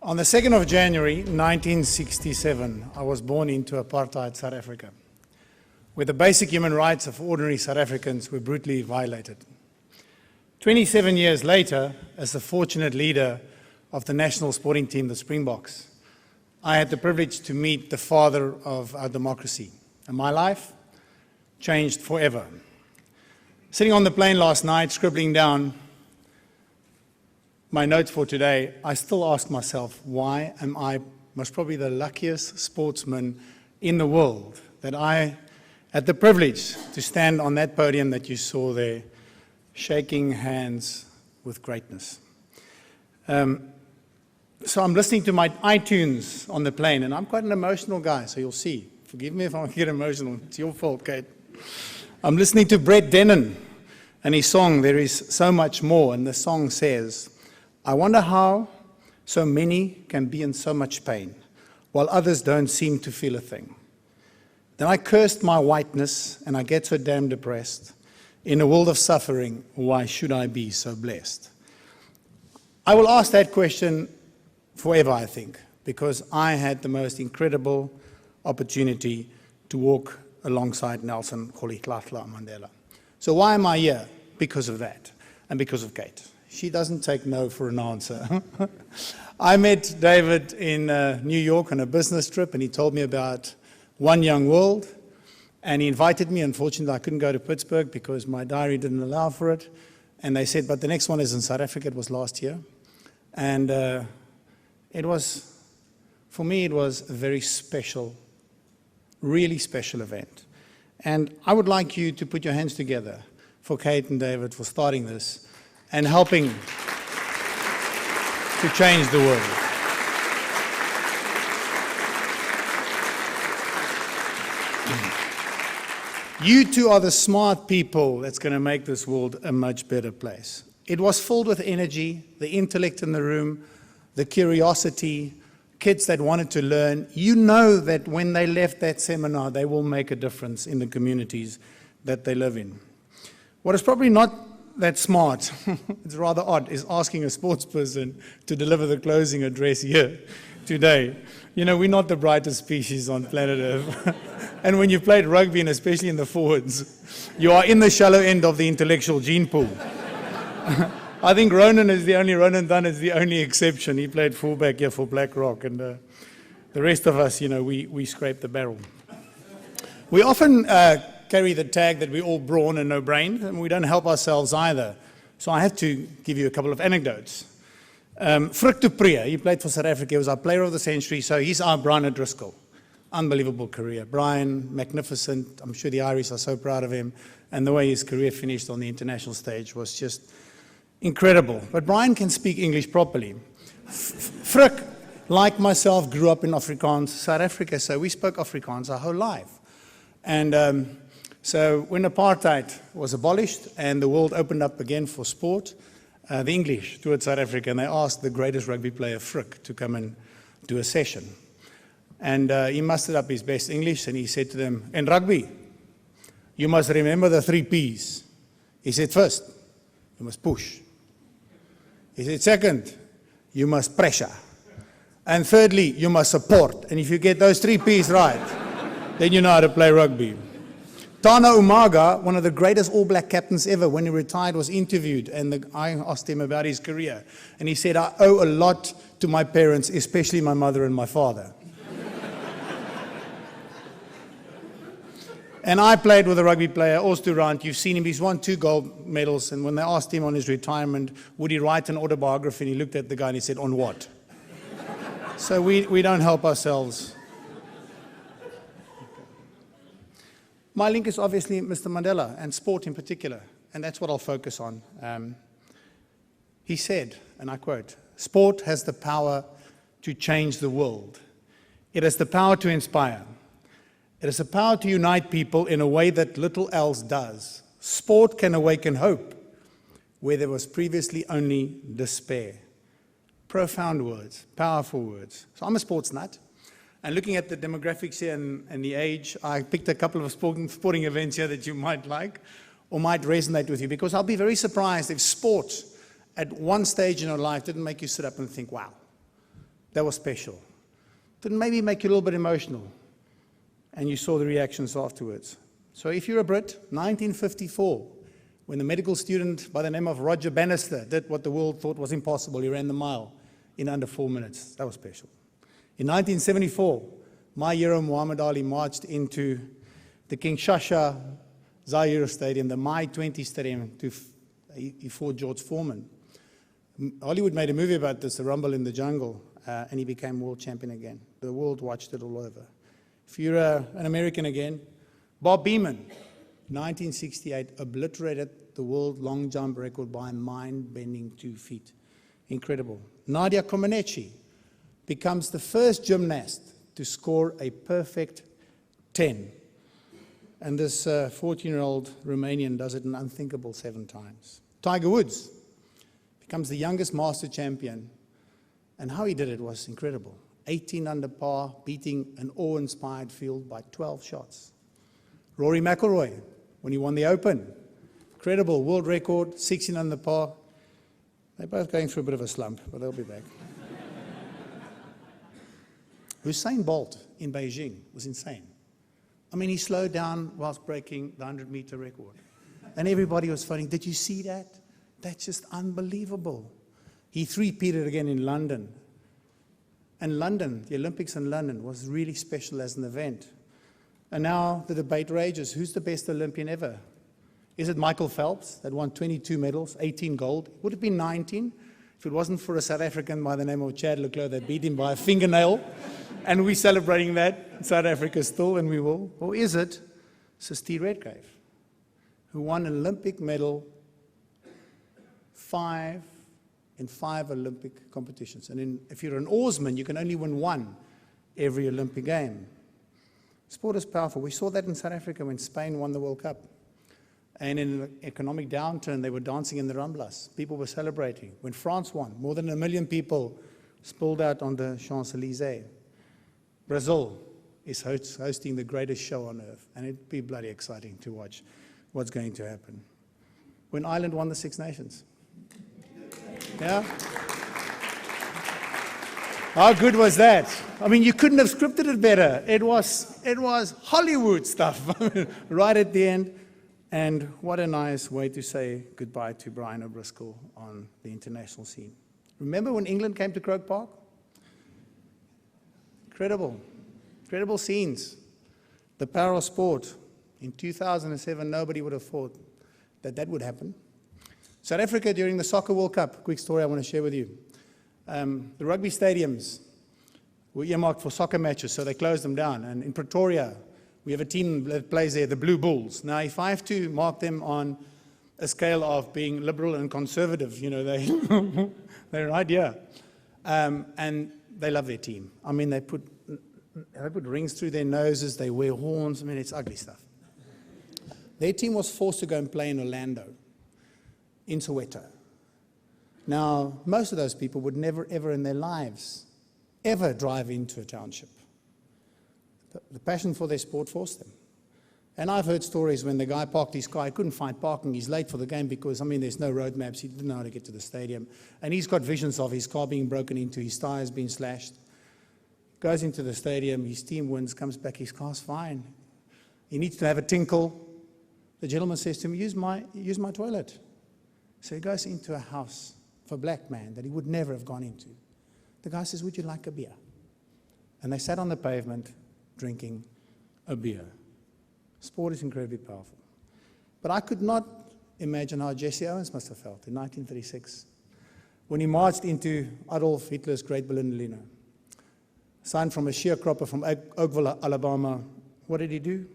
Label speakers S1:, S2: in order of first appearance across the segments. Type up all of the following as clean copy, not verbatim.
S1: On the 2nd of January 1967, I was born into apartheid South Africa, where the basic human rights of ordinary South Africans were brutally violated. 27 years later, as the fortunate leader of the national sporting team, the Springboks, I had the privilege to meet the father of our democracy, and my life changed forever. Sitting on the plane last night, scribbling down my notes for today, I still ask myself, why am I most probably the luckiest sportsman in the world that I had the privilege to stand on that podium that you saw there, shaking hands with greatness. So I'm listening to my iTunes on the plane, and I'm quite an emotional guy, so you'll see. Forgive me if I get emotional. It's your fault, Kate. I'm listening to Brett Dennen and his song, There Is So Much More, and the song says, I wonder how so many can be in so much pain, while others don't seem to feel a thing. Then I cursed my whiteness, and I get so damn depressed. In a world of suffering, why should I be so blessed? I will ask that question forever, I think, because I had the most incredible opportunity to walk alongside Nelson Rolihlahla Mandela. So why am I here? Because of that, and because of Kate. She doesn't take no for an answer. I met David in New York on a business trip, and he told me about One Young World, and he invited me. Unfortunately, I couldn't go to Pittsburgh because my diary didn't allow for it. And they said, but the next one is in South Africa. It was last year. And it was, for me, it was a very special, really special event. And I would like you to put your hands together for Kate and David for starting this and helping to change the world. You two are the smart people that's going to make this world a much better place. It was filled with energy, the intellect in the room, the curiosity, kids that wanted to learn. You know that when they left that seminar, they will make a difference in the communities that they live in. What is probably not that smart, it's rather odd, is asking a sports person to deliver the closing address here today. You know, we're not the brightest species on planet Earth. And when you played rugby, and especially in the forwards, you are in the shallow end of the intellectual gene pool. I think Ronan Dunn is the only exception. He played fullback here for BlackRock, and the rest of us, you know, we scrape the barrel. We often carry the tag that we're all brawn and no brain, and we don't help ourselves either. So I have to give you a couple of anecdotes. Frick du Preez, he played for South Africa. He was our player of the century, so he's our Brian O'Driscoll. Unbelievable career. Brian, magnificent. I'm sure the Irish are so proud of him. And the way his career finished on the international stage was just incredible. But Brian can speak English properly. Frick, like myself, grew up in Afrikaans, South Africa, so we spoke Afrikaans our whole life. And so when apartheid was abolished and the world opened up again for sport, the English toured South Africa, and they asked the greatest rugby player, Frick, to come and do a session. And he mustered up his best English, and he said to them, in rugby, you must remember the 3 Ps. He said, first, you must push. He said, second, you must pressure. And thirdly, you must support. And if you get those 3 Ps right, then you know how to play rugby. Tana Umaga, one of the greatest All Black captains ever, when he retired, was interviewed, and I asked him about his career. And he said, I owe a lot to my parents, especially my mother and my father. And I played with a rugby player, Os Durant. You've seen him. He's won 2 gold medals. And when they asked him on his retirement, would he write an autobiography, and he looked at the guy and he said, on what? So we don't help ourselves. My link is obviously Mr. Mandela and sport in particular, and that's what I'll focus on. He said, and I quote, sport has the power to change the world. It has the power to inspire. It has the power to unite people in a way that little else does. Sport can awaken hope where there was previously only despair. Profound words, powerful words. So I'm a sports nut. And looking at the demographics here and the age, I picked a couple of sporting events here that you might like or might resonate with you, because I'll be very surprised if sport at one stage in your life didn't make you sit up and think, wow, That was special. Didn't maybe make you a little bit emotional? And you saw the reactions afterwards. So if you're a Brit, 1954, when the medical student by the name of Roger Bannister did what the world thought was impossible, he ran the mile in under 4 minutes. That was special. In 1974, my hero Muhammad Ali marched into the Kinshasa Zaire Stadium, the My 20 Stadium, he fought George Foreman. Hollywood made a movie about this, The Rumble in the Jungle, and he became world champion again. The world watched it all over. If you're an American again, Bob Beamon, 1968, obliterated the world long jump record by a mind-bending 2 feet. Incredible. Nadia Comaneci becomes the first gymnast to score a perfect 10. And this 14-year-old Romanian does it an unthinkable 7 times. Tiger Woods becomes the youngest master champion. And how he did it was incredible. 18 under par, beating an awe-inspired field by 12 shots. Rory McIlroy, when he won the Open, incredible world record, 16 under par. They're both going through a bit of a slump, but they'll be back. Usain Bolt in Beijing was insane. I mean, he slowed down whilst breaking the 100-meter record. And everybody was phoning, did you see that? That's just unbelievable. He three-peated again in London. And London, the Olympics in London, was really special as an event. And now the debate rages, who's the best Olympian ever? Is it Michael Phelps that won 22 medals, 18 gold? It would have been 19 if it wasn't for a South African by the name of Chad Leclerc that beat him by a fingernail. And we're celebrating that in South Africa still, and we will. Or is it Sister Redgrave, who won an Olympic medal in 5 Olympic competitions? And if you're an oarsman, you can only win 1 every Olympic game. Sport is powerful. We saw that in South Africa when Spain won the World Cup. And in an economic downturn, they were dancing in the Ramblas. People were celebrating. When France won, more than 1 million people spilled out on the Champs-Élysées. Brazil is hosting the greatest show on earth, and it'd be bloody exciting to watch what's going to happen. When Ireland won the Six Nations. Yeah? How good was that? I mean, you couldn't have scripted it better. It was Hollywood stuff right at the end. And what a nice way to say goodbye to Brian O'Briscoll on the international scene. Remember when England came to Croke Park? Incredible scenes. The power of sport. In 2007, nobody would have thought that that would happen. South Africa during the Soccer World Cup, quick story I want to share with you. The rugby stadiums were earmarked for soccer matches, so they closed them down. And in Pretoria, we have a team that plays there, the Blue Bulls. Now, if I have to mark them on a scale of being liberal and conservative, you know, they're right here. And they love their team. I mean, they put rings through their noses, they wear horns. I mean, it's ugly stuff. Their team was forced to go and play in Orlando, in Soweto. Now, most of those people would never, ever in their lives, ever drive into a township. The passion for their sport forced them. And I've heard stories when the guy parked his car, he couldn't find parking, he's late for the game because, I mean, there's no road maps, he didn't know how to get to the stadium. And he's got visions of his car being broken into, his tires being slashed. Goes into the stadium, his team wins, comes back, his car's fine. He needs to have a tinkle. The gentleman says to him, use my toilet. So he goes into a house for a black man that he would never have gone into. The guy says, would you like a beer? And they sat on the pavement drinking a beer. Sport is incredibly powerful. But I could not imagine how Jesse Owens must have felt in 1936 when he marched into Adolf Hitler's Great Berlin. Son from a sharecropper from Oakville, Alabama. What did he do?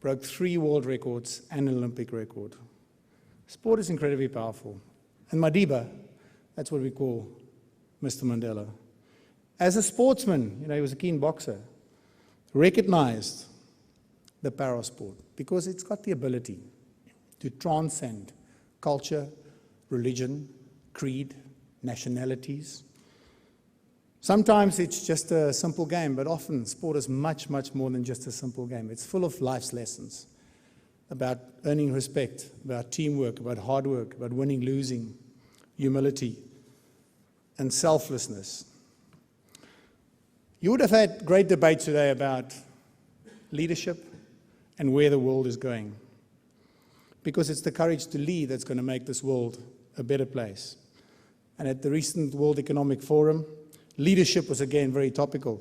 S1: Broke 3 world records and an Olympic record. Sport is incredibly powerful. And Madiba, that's what we call Mr. Mandela. As a sportsman, you know, he was a keen boxer, recognized the power of sport because it's got the ability to transcend culture, religion, creed, nationalities. Sometimes it's just a simple game, but often sport is much, much more than just a simple game. It's full of life's lessons about earning respect, about teamwork, about hard work, about winning, losing, humility, and selflessness. You would have had great debates today about leadership and where the world is going. Because it's the courage to lead that's going to make this world a better place. And at the recent World Economic Forum, leadership was again very topical.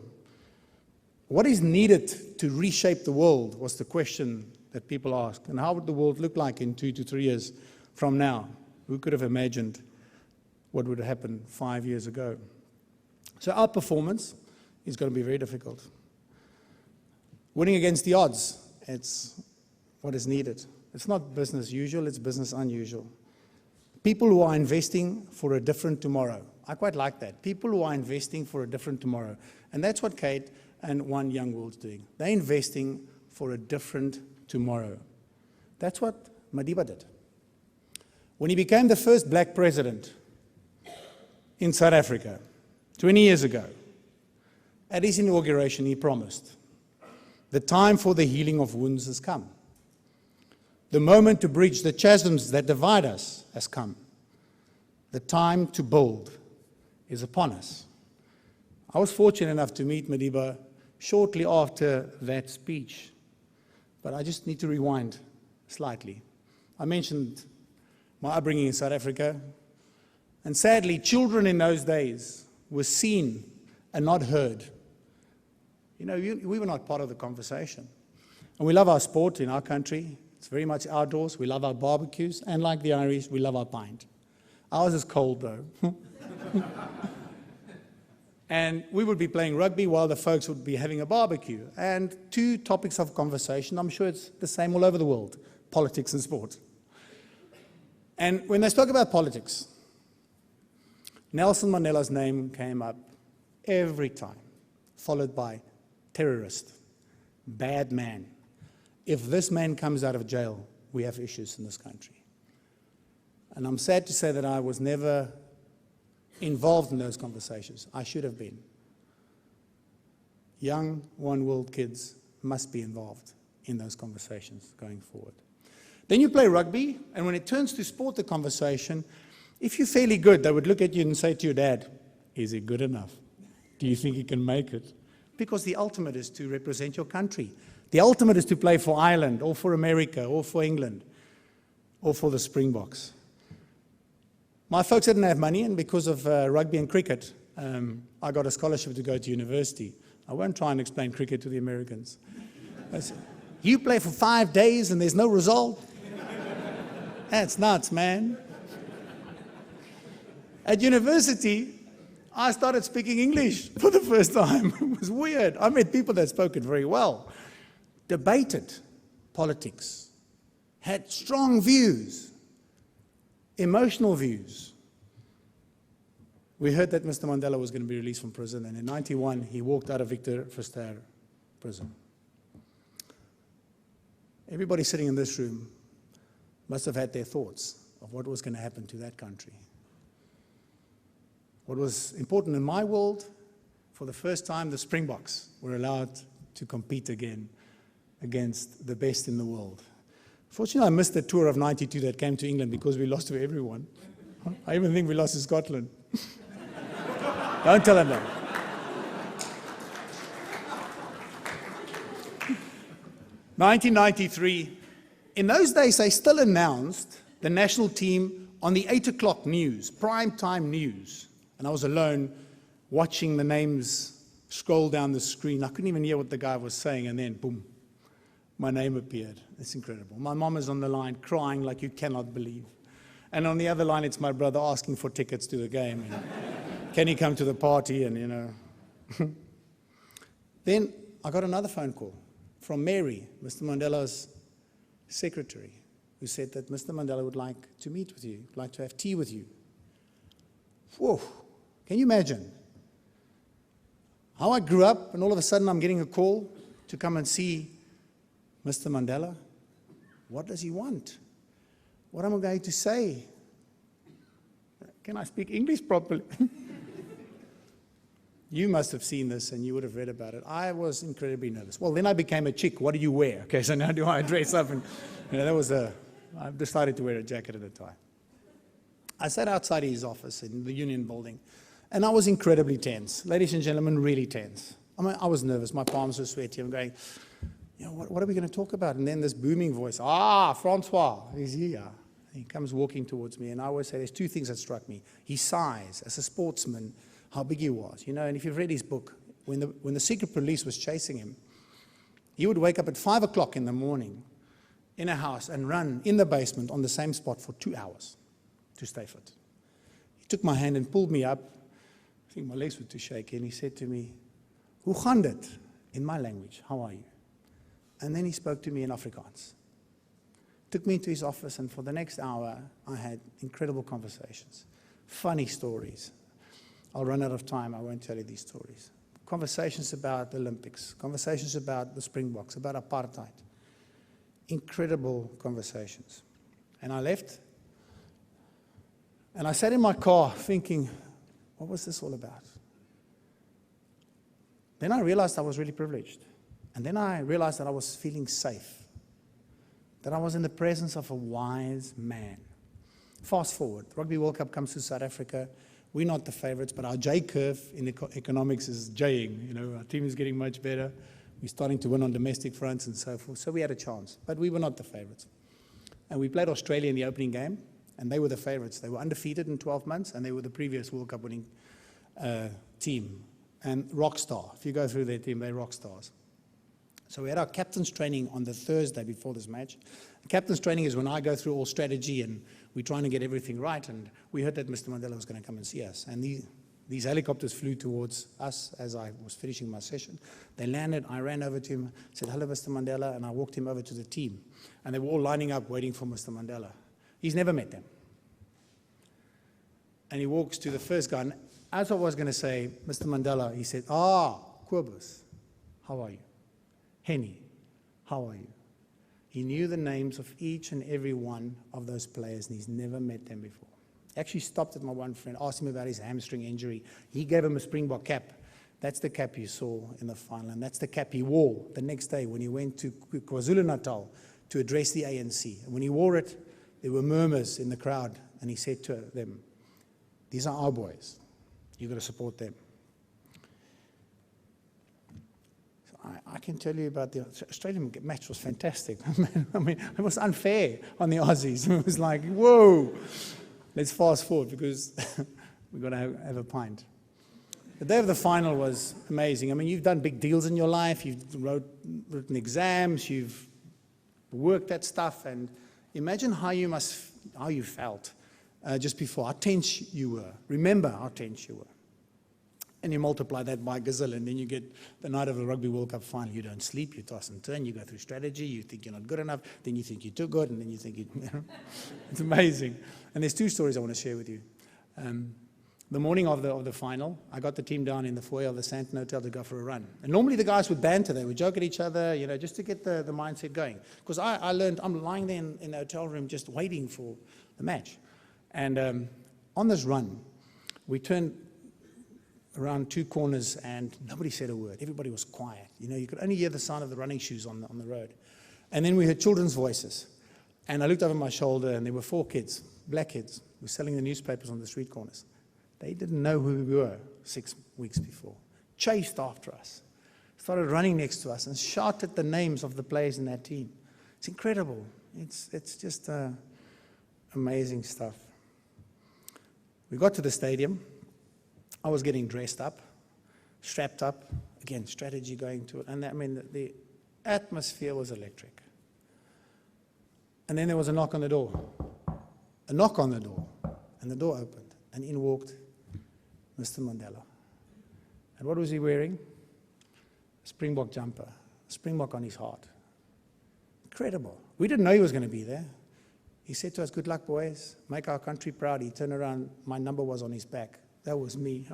S1: What is needed to reshape the world was the question that people asked. And how would the world look like in 2 to 3 years from now? Who could have imagined what would happen 5 years ago? So our performance is going to be very difficult. Winning against the odds, it's what is needed. It's not business usual, it's business unusual. People who are investing for a different tomorrow. I quite like that. People who are investing for a different tomorrow. And that's what Kate and One Young World's doing. They're investing for a different tomorrow. That's what Madiba did. When he became the first black president in South Africa, 20 years ago, at his inauguration, he promised, the time for the healing of wounds has come. The moment to bridge the chasms that divide us has come. The time to build is upon us. I was fortunate enough to meet Madiba shortly after that speech, but I just need to rewind slightly. I mentioned my upbringing in South Africa, and sadly, children in those days were seen and not heard. You know, we were not part of the conversation. And we love our sport in our country. It's very much outdoors. We love our barbecues, and like the Irish, we love our pint. Ours is cold, though. And we would be playing rugby while the folks would be having a barbecue. And two topics of conversation, I'm sure it's the same all over the world, politics and sport. And when they spoke about politics, Nelson Mandela's name came up every time, followed by terrorist, bad man. If this man comes out of jail, we have issues in this country. And I'm sad to say that I was never involved in those conversations. I should have been. Young One World kids must be involved in those conversations going forward. Then you play rugby, and when it turns to sport, the conversation, if you're fairly good, they would look at you and say to your dad, is he good enough? Do you think he can make it? Because the ultimate is to represent your country. The ultimate is to play for Ireland, or for America, or for England, or for the Springboks. My folks didn't have money, and because of rugby and cricket, I got a scholarship to go to university. I won't try and explain cricket to the Americans. I said, you play for 5 days and there's no result? That's nuts, man. At university, I started speaking English for the first time. It was weird. I met people that spoke it very well, debated politics, had strong views, emotional views. We heard that Mr. Mandela was going to be released from prison, and in 1991, he walked out of Victor Verster prison. Everybody sitting in this room must have had their thoughts of what was going to happen to that country. What was important in my world, for the first time, the Springboks were allowed to compete again against the best in the world. Fortunately, I missed the tour of '92 that came to England because we lost to everyone. I even think we lost to Scotland. Don't tell them that. '93. In those days, they still announced the national team on the 8 o'clock news, prime time news. And I was alone watching the names scroll down the screen. I couldn't even hear what the guy was saying, and then, boom, my name appeared. It's incredible. My mom is on the line crying like you cannot believe. And on the other line, it's my brother asking for tickets to the game. And can he come to the party? And, you know. Then I got another phone call from Mary, Mr. Mandela's secretary, who said that Mr. Mandela would like to meet with you, would like to have tea with you. Whoa, can you imagine how I grew up and all of a sudden I'm getting a call to come and see Mr. Mandela? What does he want? What am I going to say? Can I speak English properly? You must have seen this and you would have read about it. I was incredibly nervous. Well, then I became a chick. What do you wear? Okay, so now do I dress up? And I decided to wear a jacket and a tie. I sat outside his office in the Union building, and I was incredibly tense. Ladies and gentlemen, really tense. I mean, I was nervous. My palms were sweaty. I'm going, what are we going to talk about? And then this booming voice, Francois, he's here. He comes walking towards me, and I always say there's two things that struck me. His size, as a sportsman, how big he was. And if you've read his book, when the secret police was chasing him, he would wake up at 5 o'clock in the morning in a house and run in the basement on the same spot for 2 hours to stay fit. He took my hand and pulled me up. I think my legs were too shaky, and he said to me, "Hoe gaan dit?" in my language, "How are you?" And then he spoke to me in Afrikaans. Took me into his office, and for the next hour, I had incredible conversations, funny stories. I'll run out of time, I won't tell you these stories. Conversations about the Olympics, conversations about the Springboks, about apartheid. Incredible conversations. And I left, and I sat in my car thinking, what was this all about? Then I realized I was really privileged. And then I realized that I was feeling safe, that I was in the presence of a wise man. Fast forward, Rugby World Cup comes to South Africa. We're not the favorites, but our J curve in economics is J-ing. Our team is getting much better. We're starting to win on domestic fronts and so forth. So we had a chance, but we were not the favorites. And we played Australia in the opening game, and they were the favorites. They were undefeated in 12 months, and they were the previous World Cup winning team. And rock star. If you go through their team, they're rock stars. So we had our captain's training on the Thursday before this match. Captain's training is when I go through all strategy and we're trying to get everything right. And we heard that Mr. Mandela was going to come and see us. And these helicopters flew towards us as I was finishing my session. They landed. I ran over to him, said, "Hello, Mr. Mandela," and I walked him over to the team. And they were all lining up waiting for Mr. Mandela. He's never met them. And he walks to the first guy. And as I was going to say, "Mr. Mandela," he said, "Kobus, how are you? Henny, how are you?" He knew the names of each and every one of those players, and he's never met them before. Actually stopped at my one friend, asked him about his hamstring injury. He gave him a Springbok cap. That's the cap you saw in the final, and that's the cap he wore the next day when he went to KwaZulu-Natal to address the ANC. And when he wore it, there were murmurs in the crowd, and he said to them, "These are our boys. You've got to support them." I can tell you about the Australian match was fantastic. I mean, it was unfair on the Aussies. It was like, whoa, let's fast forward because we've got to have a pint. The day of the final was amazing. I mean, you've done big deals in your life. You've written exams. You've worked at stuff. And imagine how you felt just before, how tense you were. Remember how tense you were. And you multiply that by gazelle, and then you get the night of the Rugby World Cup final. You don't sleep, you toss and turn, you go through strategy, you think you're not good enough, then you think you're too good, and then you think it's amazing. And there's two stories I want to share with you. The morning of the final, I got the team down in the foyer of the Sandton Hotel to go for a run. And normally the guys would banter, they would joke at each other, just to get the mindset going. Because I learned, I'm lying there in the hotel room just waiting for the match. And on this run, we turned around two corners, and nobody said a word. Everybody was quiet. You could only hear the sound of the running shoes on the road. And then we heard children's voices. And I looked over my shoulder, and there were 4 kids, black kids, who were selling the newspapers on the street corners. They didn't know who we were 6 weeks before. Chased after us, started running next to us, and shouted the names of the players in that team. It's incredible. It's just amazing stuff. We got to the stadium. I was getting dressed up, strapped up, again, strategy going to it. And the atmosphere was electric. And then there was a knock on the door. And the door opened. And in walked Mr. Mandela. And what was he wearing? A Springbok jumper, a Springbok on his heart. Incredible. We didn't know he was going to be there. He said to us, "Good luck, boys. Make our country proud." He turned around. My number was on his back. That was me.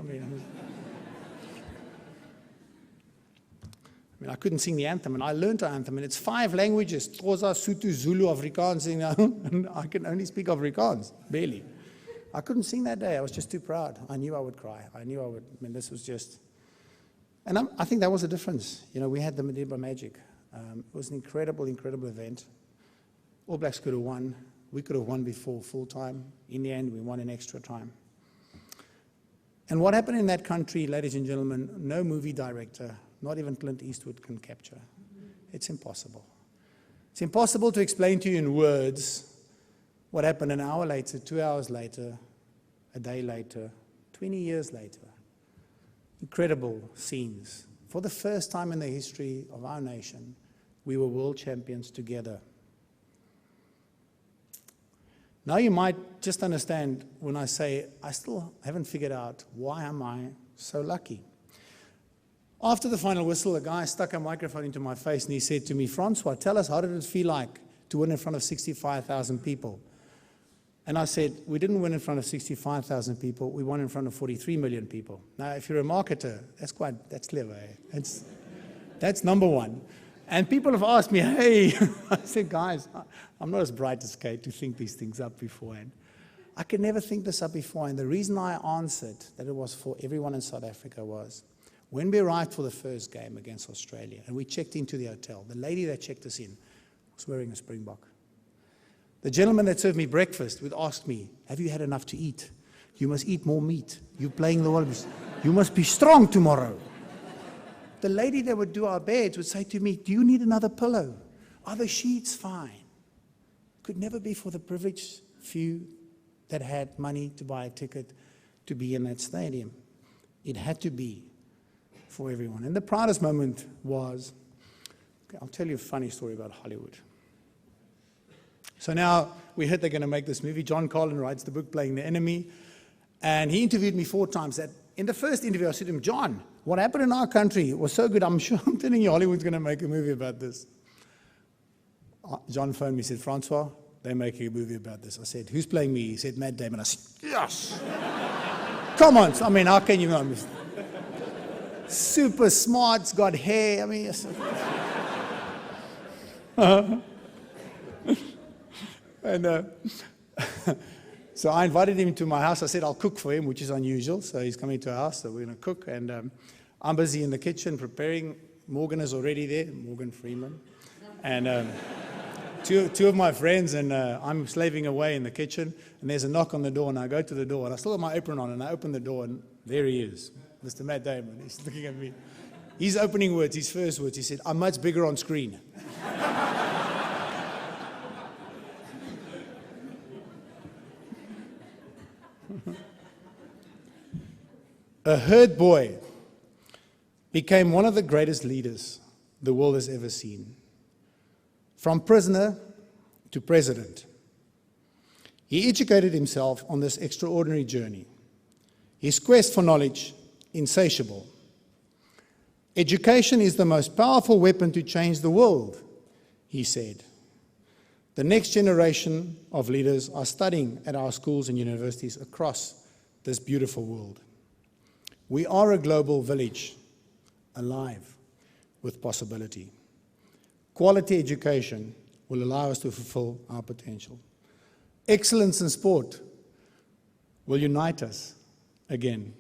S1: I couldn't sing the anthem, and I learned the anthem, and it's 5 languages: Xhosa, Sotho, Zulu, Afrikaans, and I can only speak Afrikaans, barely. I couldn't sing that day. I was just too proud. I knew I would cry. This was just, and I think that was the difference. We had the Mandela magic. It was an incredible, incredible event. All Blacks could have won. We could have won before full time. In the end, we won in extra time. And what happened in that country, ladies and gentlemen, no movie director, not even Clint Eastwood can capture. It's impossible. It's impossible to explain to you in words what happened an hour later, 2 hours later, a day later, 20 years later. Incredible scenes. For the first time in the history of our nation, we were world champions together. Now you might just understand when I say, I still haven't figured out why am I so lucky. After the final whistle, a guy stuck a microphone into my face and he said to me, Francois, tell us, how did it feel like to win in front of 65,000 people? And I said, we didn't win in front of 65,000 people, we won in front of 43 million people. Now, if you're a marketer, that's clever, eh? That's number one. And people have asked me, hey, I said, guys, I'm not as bright as Kate to think these things up beforehand. I could never think this up beforehand. The reason I answered that it was for everyone in South Africa was, when we arrived for the first game against Australia, and we checked into the hotel, the lady that checked us in was wearing a Springbok. The gentleman that served me breakfast would ask me, have you had enough to eat? You must eat more meat. You're playing the Wallabies. You must be strong tomorrow. The lady that would do our beds would say to me, do you need another pillow? Are the sheets fine? Could never be for the privileged few that had money to buy a ticket to be in that stadium. It had to be for everyone. And the proudest moment was, okay, I'll tell you a funny story about Hollywood. So now we heard they're going to make this movie. John Carlin writes the book, Playing the Enemy. And he interviewed me 4 times. That in the first interview, I said to him, John, what happened in our country was so good. I'm telling you, Hollywood's going to make a movie about this. John phoned me, said, Francois, they're making a movie about this. I said, who's playing me? He said, Matt Damon. I said, yes. Come on. I mean, how can you not? Super smart, he's got hair. I mean, and so I invited him to my house. I said, I'll cook for him, which is unusual. So he's coming to our house, so we're going to cook. And I'm busy in the kitchen preparing. Morgan is already there, Morgan Freeman. And two of my friends, and I'm slaving away in the kitchen. And there's a knock on the door, and I go to the door. And I still have my apron on, and I open the door, and there he is, Mr. Matt Damon. He's looking at me. His opening words, his first words, he said, I'm much bigger on screen. A herd boy became one of the greatest leaders the world has ever seen. From prisoner to president. He educated himself on this extraordinary journey. His quest for knowledge, insatiable. Education is the most powerful weapon to change the world, he said. The next generation of leaders are studying at our schools and universities across this beautiful world. We are a global village, alive with possibility. Quality education will allow us to fulfill our potential. Excellence in sport will unite us again.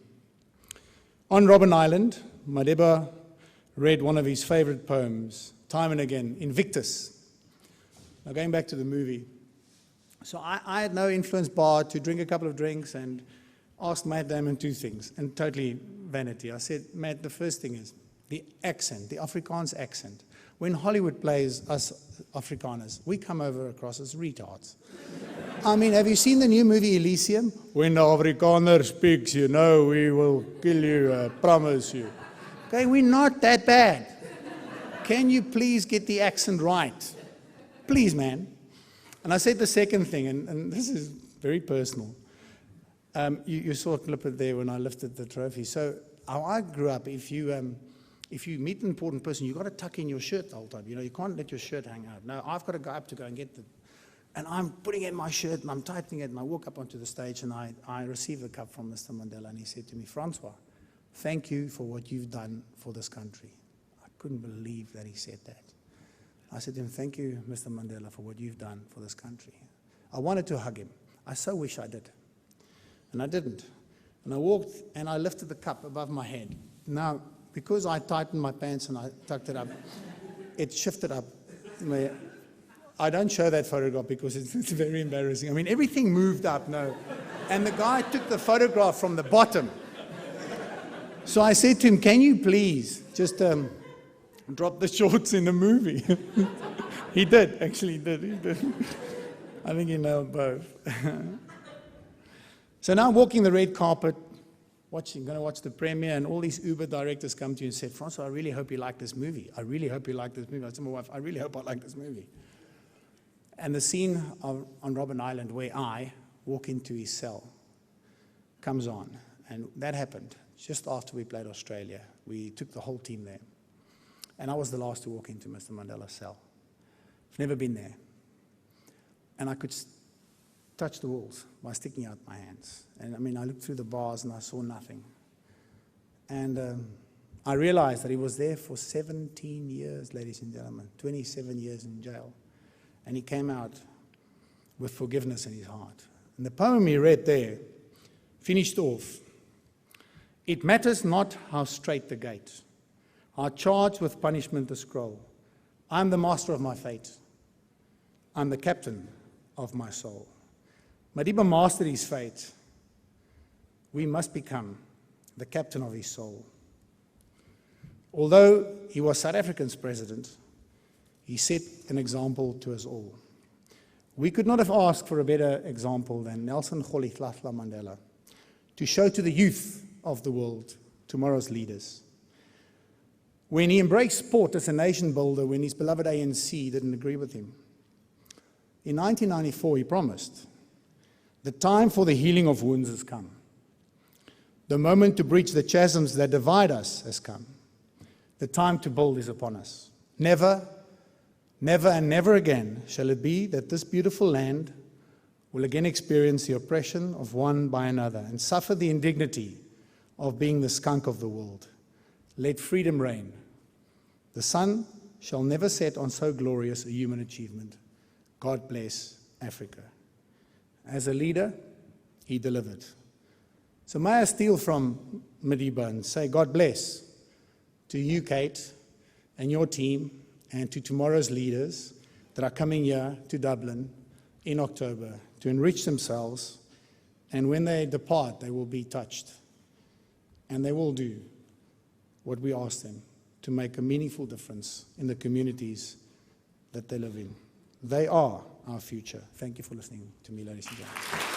S1: On Robben Island, Mandela read one of his favorite poems, time and again, Invictus. Now going back to the movie. So I had no influence bar to drink a couple of drinks and asked Matt Damon 2 things, and totally vanity. I said, Matt, the first thing is the accent, the Afrikaans accent. When Hollywood plays us Afrikaners, we come over across as retards. I mean, have you seen the new movie Elysium? When the Afrikaner speaks, you know, we will kill you, I promise you. Okay, we're not that bad. Can you please get the accent right? Please, man. And I said the second thing, and this is very personal. You saw a clip there when I lifted the trophy. So how I grew up, if you meet an important person, you've got to tuck in your shirt the whole time. You know, you can't let your shirt hang out. No, I've got to go up to go and get the... And I'm putting in my shirt, and I'm tightening it, and I walk up onto the stage, and I received the cup from Mr. Mandela, and he said to me, Francois, thank you for what you've done for this country. I couldn't believe that he said that. I said to him, thank you, Mr. Mandela, for what you've done for this country. I wanted to hug him. I so wish I did. And I didn't. And I walked and I lifted the cup above my head. Now, because I tightened my pants and I tucked it up, it shifted up. I don't show that photograph because it's very embarrassing. I mean, everything moved up, no. And the guy took the photograph from the bottom. So I said to him, can you please just drop the shorts in the movie? He did, actually he did. I think he nailed both. So now I'm walking the red carpet, going to watch the premiere, and all these Uber directors come to you and say, Francois, I really hope you like this movie. I really hope you like this movie. I told my wife, I really hope I like this movie. And the scene on Robben Island where I walk into his cell comes on. And that happened just after we played Australia. We took the whole team there. And I was the last to walk into Mr. Mandela's cell. I've never been there. And I could touch the walls by sticking out my hands. And I mean, I looked through the bars and I saw nothing. And I realized that he was there for 17 years, ladies and gentlemen, 27 years in jail. And he came out with forgiveness in his heart. And the poem he read there finished off. It matters not how straight the gate, how charged with punishment the scroll. I'm the master of my fate. I'm the captain of my soul. Madiba mastered his fate. We must become the captain of his soul. Although he was South Africa's president, he set an example to us all. We could not have asked for a better example than Nelson Rolihlahla Mandela to show to the youth of the world tomorrow's leaders. When he embraced sport as a nation builder, when his beloved ANC didn't agree with him, in 1994 he promised, the time for the healing of wounds has come. The moment to breach the chasms that divide us has come. The time to build is upon us. Never, never and never again shall it be that this beautiful land will again experience the oppression of one by another and suffer the indignity of being the skunk of the world. Let freedom reign. The sun shall never set on so glorious a human achievement. God bless Africa. As a leader, he delivered. So may I steal from Madiba and say, God bless to you, Kate, and your team, and to tomorrow's leaders that are coming here to Dublin in October to enrich themselves, and when they depart, they will be touched, and they will do what we ask them to make a meaningful difference in the communities that they live in. They are our future. Thank you for listening to me, ladies and gentlemen.